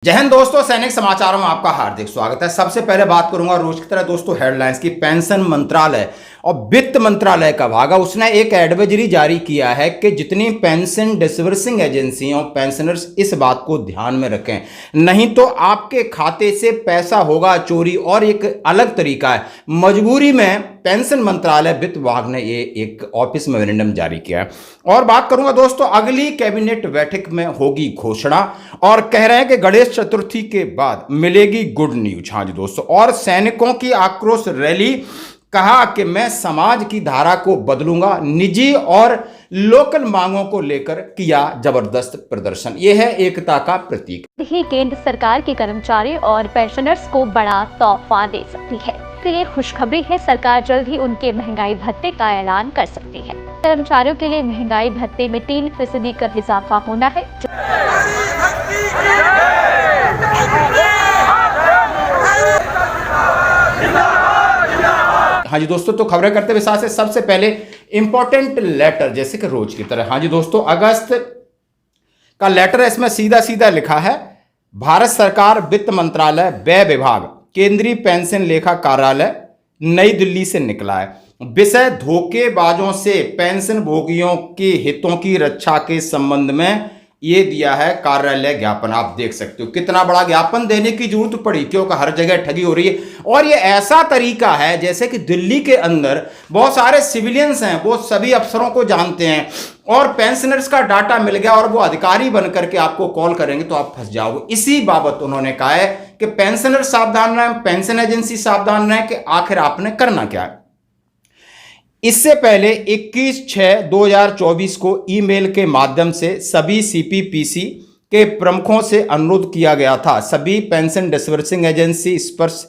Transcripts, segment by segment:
जय हिंद दोस्तों, सैनिक समाचारों में आपका हार्दिक स्वागत है। सबसे पहले बात करूंगा रोज की तरह दोस्तों हेडलाइंस की। पेंशन मंत्रालय और वित्त मंत्रालय का भागा उसने एक एडवाइजरी जारी किया है कि जितनी पेंशन डिसबर्सिंग एजेंसी और पेंशनर्स इस बात को ध्यान में रखें, नहीं तो आपके खाते से पैसा होगा चोरी। और एक अलग तरीका है, मजबूरी में पेंशन मंत्रालय वित्त विभाग ने ये एक ऑफिस मेमोरेंडम जारी किया है। और बात करूंगा दोस्तों अगली कैबिनेट बैठक में होगी घोषणा, और कह रहे हैं कि गणेश चतुर्थी के बाद मिलेगी गुड न्यूज। हाँ जी दोस्तों, और सैनिकों की आक्रोश रैली, कहा कि मैं समाज की धारा को बदलूंगा, निजी और लोकल मांगों को लेकर किया जबरदस्त प्रदर्शन। यह है एकता का प्रतीक। ही केंद्र सरकार के कर्मचारी और पेंशनर्स को बड़ा तोहफा दे सकती है। तो ये खुशखबरी है, सरकार जल्द ही उनके महंगाई भत्ते का ऐलान कर सकती है। कर्मचारियों के लिए महंगाई भत्ते में 3% का इजाफा होना है। हाँ जी दोस्तों, तो खबरें करते हुए साथ से सबसे पहले इंपॉर्टेंट लेटर जैसे कि रोज की तरह। हाँ जी दोस्तों, अगस्त का लेटर है, इसमें सीधा सीधा लिखा है भारत सरकार वित्त मंत्रालय व्यय विभाग केंद्रीय पेंशन लेखा कार्यालय नई दिल्ली से निकला है। विषय धोखेबाजों से पेंशन भोगियों के हितों की रक्षा के संबंध में ये दिया है कार्यालय ज्ञापन। आप देख सकते हो कितना बड़ा ज्ञापन देने की जरूरत पड़ी, क्योंकि हर जगह ठगी हो रही है। और ये ऐसा तरीका है जैसे कि दिल्ली के अंदर बहुत सारे सिविलियंस हैं, वो सभी अफसरों को जानते हैं, और पेंशनर्स का डाटा मिल गया और वो अधिकारी बन करके आपको कॉल करेंगे तो आप फंस जाओगे। इसी बाबत उन्होंने कहा है कि पेंशनर सावधान रहें, पेंशन एजेंसी सावधान रहें कि आखिर आपने करना क्या है। इससे पहले 21/6/2024 को ईमेल के माध्यम से सभी सीपीपीसी के प्रमुखों से अनुरोध किया गया था सभी पेंशन डिसबर्सिंग एजेंसी स्पर्श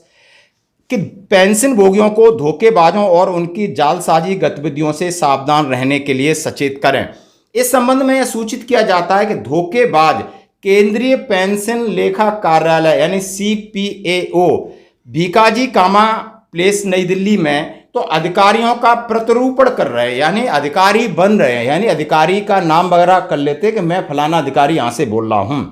कि पेंशन भोगियों को धोखेबाजों और उनकी जालसाजी गतिविधियों से सावधान रहने के लिए सचेत करें। इस संबंध में यह सूचित किया जाता है कि धोखेबाज केंद्रीय पेंशन लेखा कार्यालय यानी CPAO भीकाजी कामा प्लेस नई दिल्ली में तो अधिकारियों का प्रतिरूपण कर रहे हैं, यानी अधिकारी बन रहे हैं, यानी अधिकारी का नाम वगैरह कर लेते कि मैं फलाना अधिकारी यहां से बोल रहा हूं,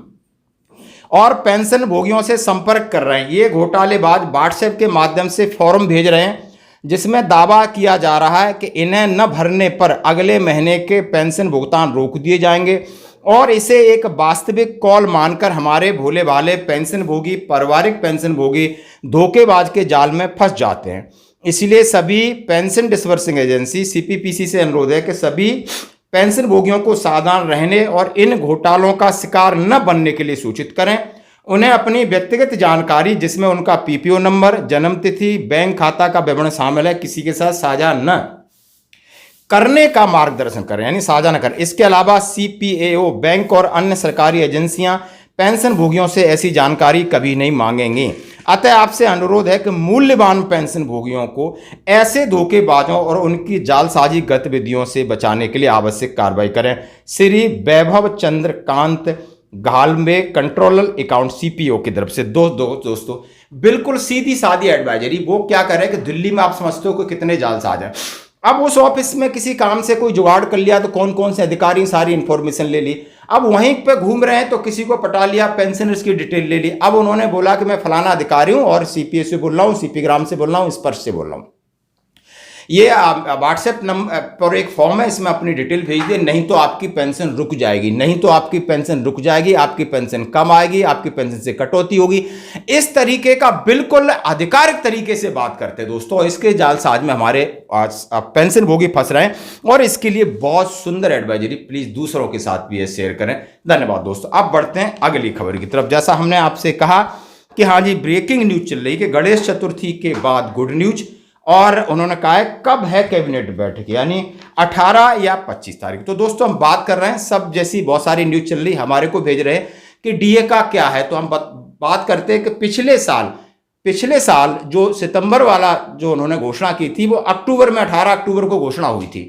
और पेंशन भोगियों से संपर्क कर रहे हैं। ये घोटालेबाज व्हाट्सएप के माध्यम से फॉर्म भेज रहे हैं जिसमें दावा किया जा रहा है कि इन्हें न भरने पर अगले महीने के पेंशन भुगतान रोक दिए जाएंगे, और इसे एक वास्तविक कॉल मानकर हमारे भोले भाले पेंशन भोगी, पारिवारिक पेंशन भोगी धोखेबाज के जाल में फंस जाते हैं। इसलिए सभी पेंशन डिसबर्सिंग एजेंसी CPPC से अनुरोध है कि सभी पेंशन भोगियों को सावधान रहने और इन घोटालों का शिकार न बनने के लिए सूचित करें। उन्हें अपनी व्यक्तिगत जानकारी जिसमें उनका PPO नंबर, जन्म तिथि, बैंक खाता का विवरण शामिल है, किसी के साथ साझा न करने का मार्गदर्शन करें, यानी साझा न करें। इसके अलावा CPAO, बैंक और अन्य सरकारी एजेंसियां पेंशन भोगियों से ऐसी जानकारी कभी नहीं मांगेंगी। अतः आपसे अनुरोध है कि मूल्यवान पेंशन भोगियों को ऐसे धोखेबाजों और उनकी जालसाजी गतिविधियों से बचाने के लिए आवश्यक कार्रवाई करें। श्री वैभव चंद्रकांत घालमे, कंट्रोलर अकाउंट CPO की तरफ से। दोस्तों बिल्कुल सीधी सादी एडवाइजरी। वो क्या कर रहे हैं कि दिल्ली में आप समझते हो कि कितने जालसाज हैं। अब उस ऑफिस में किसी काम से कोई जुगाड़ कर लिया तो कौन कौन से अधिकारी सारी इंफॉर्मेशन ले ली। अब वहीं पे घूम रहे हैं तो किसी को पटा लिया, पेंशनर्स की डिटेल ले ली। अब उन्होंने बोला कि मैं फलाना अधिकारी हूं और CPA से बोल रहा हूं, CP ग्राम से बोल रहा हूं, स्पर्श से बोल रहा हूं। ये व्हाट्सएप नंबर पर एक फॉर्म है, इसमें अपनी डिटेल भेज दिए, नहीं तो आपकी पेंशन रुक जाएगी, नहीं तो आपकी पेंशन रुक जाएगी, आपकी पेंशन कम आएगी, आपकी पेंशन से कटौती होगी। इस तरीके का बिल्कुल आधिकारिक तरीके से बात करते हैं दोस्तों। इसके जालसाज में हमारे पेंशन भोगी फंस रहे हैं, और इसके लिए बहुत सुंदर एडवाइजरी, प्लीज दूसरों के साथ भी शेयर करें। धन्यवाद दोस्तों। अब बढ़ते हैं अगली खबर की तरफ। जैसा हमने आपसे कहा कि हाँ जी, ब्रेकिंग न्यूज चल रही है कि गणेश चतुर्थी के बाद गुड न्यूज, और उन्होंने कहा है कब है कैबिनेट बैठक, यानी 18 या 25 तारीख। तो दोस्तों हम बात कर रहे हैं, सब जैसी बहुत सारी न्यूज चल रही, हमारे को भेज रहे हैं कि DA का क्या है। तो हम बात करते हैं कि पिछले साल जो सितंबर वाला जो उन्होंने घोषणा की थी, वो अक्टूबर में 18 अक्टूबर को घोषणा हुई थी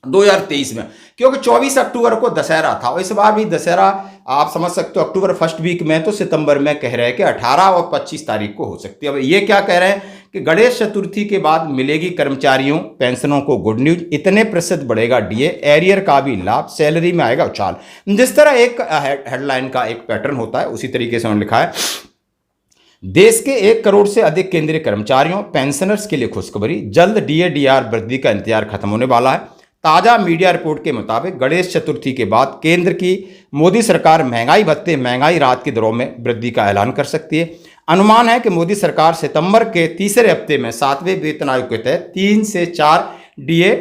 2023 में, क्योंकि 24 अक्टूबर को दशहरा था, और इस बार भी दशहरा आप समझ सकते हो अक्टूबर फर्स्ट वीक में, तो सितंबर में कह रहे हैं कि 18 और 25 तारीख को हो सकती है। अब ये क्या कह रहे हैं कि गणेश चतुर्थी के बाद मिलेगी कर्मचारियों पेंशनों को गुड न्यूज, इतने प्रतिशत बढ़ेगा डीए, एरियर का भी लाभ, सैलरी में आएगा उछाल। जिस तरह एक हेडलाइन का एक पैटर्न होता है उसी तरीके से उन्होंने लिखा है, देश के 1 करोड़ से अधिक केंद्रीय कर्मचारियों पेंशनर्स के लिए खुशखबरी, जल्द डीए डीआर वृद्धि का इंतजार खत्म होने वाला है। ताजा मीडिया रिपोर्ट के मुताबिक गणेश चतुर्थी के बाद केंद्र की मोदी सरकार महंगाई भत्ते, महंगाई राहत की दरों में वृद्धि का ऐलान कर सकती है। अनुमान है कि मोदी सरकार सितंबर के तीसरे हफ्ते में 7वें वेतन आयोग के तहत 3 से 4 डीए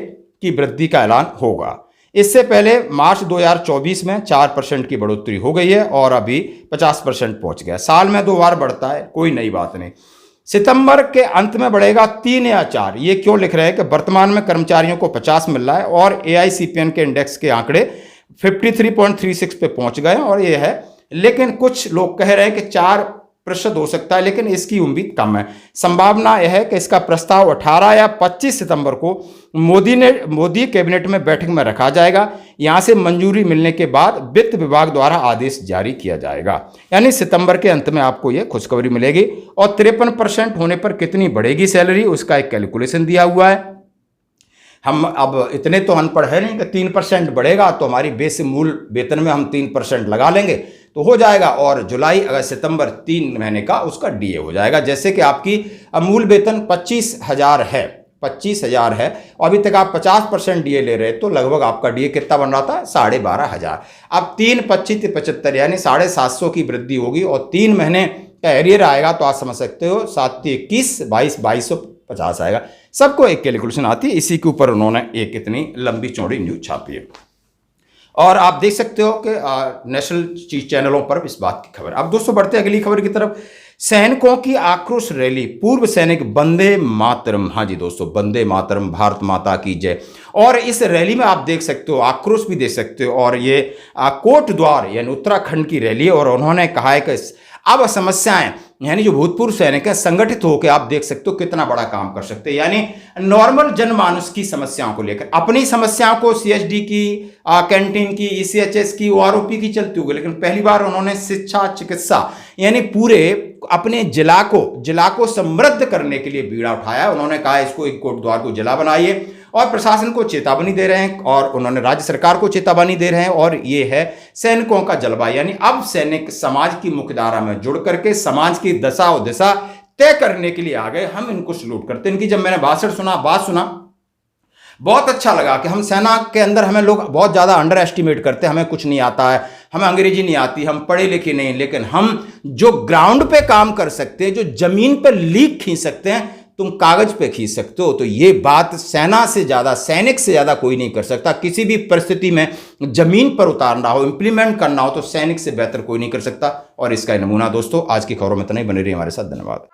की वृद्धि का ऐलान होगा। इससे पहले मार्च 2024 में 4% की बढ़ोतरी हो गई है और अभी 50% पहुंच गया। साल में 2 बार बढ़ता है, कोई नई बात नहीं। सितंबर के अंत में बढ़ेगा 3 या 4। ये क्यों लिख रहे हैं कि वर्तमान में कर्मचारियों को 50 मिल रहा है और एआईसीपीएन के इंडेक्स के आंकड़े 53.36 पे पहुंच गए और ये है, लेकिन कुछ लोग कह रहे हैं कि 4% हो सकता है, लेकिन इसकी उम्मीद कम है। संभावना यह है कि इसका प्रस्ताव 18 या 25 सितंबर को मोदी कैबिनेट में बैठक में रखा जाएगा। यहां से मंजूरी मिलने के बाद वित्त विभाग द्वारा आदेश जारी किया जाएगा, यानी सितंबर के अंत में आपको यह खुशखबरी मिलेगी। और 53% होने पर कितनी बढ़ेगी सैलरी, उसका एक कैलकुलेशन दिया हुआ है। हम अब इतने तो अनपढ़ है नहीं कि 3% बढ़ेगा तो हमारी बेस मूल वेतन में हम 3% लगा लेंगे तो हो जाएगा, और जुलाई अगस्त सितंबर 3 महीने का उसका डीए हो जाएगा। जैसे कि आपकी मूल वेतन 25,000 है, 25,000 है और अभी तक आप 50% डीए ले रहे, तो लगभग आपका डीए कितना बन रहा था, 12,500। अब 3 25 75 यानी 750 की वृद्धि होगी और 3 महीने का एरियर आएगा, तो आप समझ सकते हो 7 21 22 2250 आएगा। सबको एक कैलकुलेशन आती है, इसी के ऊपर उन्होंने एक इतनी लंबी चौड़ी न्यूज छापी है और आप देख सकते हो कि नेशनल चैनलों पर इस बात की खबर। अब दोस्तों बढ़ते अगली खबर की तरफ। सैनिकों की आक्रोश रैली, पूर्व सैनिक वंदे मातरम, हाँ जी दोस्तों, वंदे मातरम, भारत माता की जय। और इस रैली में आप देख सकते हो आक्रोश भी देख सकते हो, और ये कोटद्वार यानी उत्तराखंड की रैली है और उन्होंने कहा है कि अब समस्याएं यानी जो भूतपूर्व सैनिक है संगठित होकर आप देख सकते हो कितना बड़ा काम कर सकते हैं, यानी नॉर्मल जनमानस की समस्याओं को लेकर अपनी समस्याओं को सीएचडी की, कैंटीन की, ईसीएचएस की, ओआरओपी की चलती होगी, लेकिन पहली बार उन्होंने शिक्षा चिकित्सा यानी पूरे अपने जिला को समृद्ध करने के लिए बीड़ा उठाया। उन्होंने कहा इसको एक कोटद्वार को जिला बनाइए और प्रशासन को चेतावनी दे रहे हैं और उन्होंने राज्य सरकार को चेतावनी दे रहे हैं, और ये है सैनिकों का जलवा, यानी अब सैनिक समाज की मुख्यधारा में जुड़ करके समाज की दशा और दिशा तय करने के लिए आ गए। हम इनको सलूट करते हैं। इनकी जब मैंने बात सुना बहुत अच्छा लगा कि हम सेना के अंदर हमें लोग बहुत ज़्यादा अंडर एस्टिमेट करते हैं, हमें कुछ नहीं आता है, हमें अंग्रेजी नहीं आती, हम पढ़े लिखे नहीं, लेकिन हम जो ग्राउंड पे काम कर सकते हैं, जो जमीन पर लीक खींच सकते हैं, तुम कागज पे खींच सकते हो। तो ये बात सेना से ज़्यादा, सैनिक से ज़्यादा कोई नहीं कर सकता। किसी भी परिस्थिति में जमीन पर उतारना हो, इंप्लीमेंट करना हो, तो सैनिक से बेहतर कोई नहीं कर सकता। और इसका नमूना दोस्तों आज की खबरों में इतना ही। बने रहिए हमारे साथ, धन्यवाद।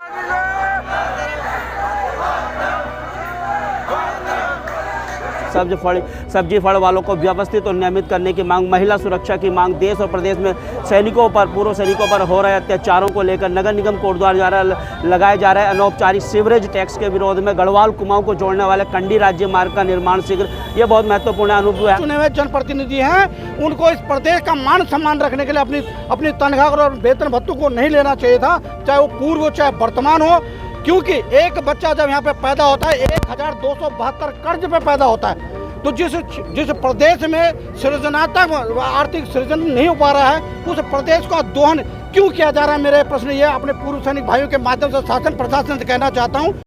सब्जी फल वालों को व्यवस्थित और नियमित करने की मांग, महिला सुरक्षा की मांग, देश और प्रदेश में सैनिकों पर, पूर्व सैनिकों पर हो रहे अत्याचारों को लेकर नगर निगम कोटद्वार द्वारा लगाए जा रहे अनौपचारिक सीवरेज टैक्स के विरोध में गढ़वाल कुमाऊं को जोड़ने वाले कंडी राज्य मार्ग का निर्माण शीघ्र, ये बहुत महत्वपूर्ण अनुभव है। चुने हुए जनप्रतिनिधि हैं, उनको इस प्रदेश का मान सम्मान रखने के लिए अपनी तनख्वाह और वेतन भत्तों को नहीं लेना चाहिए था, चाहे वो पूर्व हो चाहे वर्तमान हो, क्योंकि एक बच्चा जब यहाँ पे पैदा होता है 1272 कर्ज पे पैदा होता है। तो जिस प्रदेश में सृजनात्मक आर्थिक सृजन नहीं हो पा रहा है, उस प्रदेश का दोहन क्यों किया जा रहा है? मेरे प्रश्न ये अपने पूर्व सैनिक भाइयों के माध्यम से शासन प्रशासन से कहना चाहता हूँ।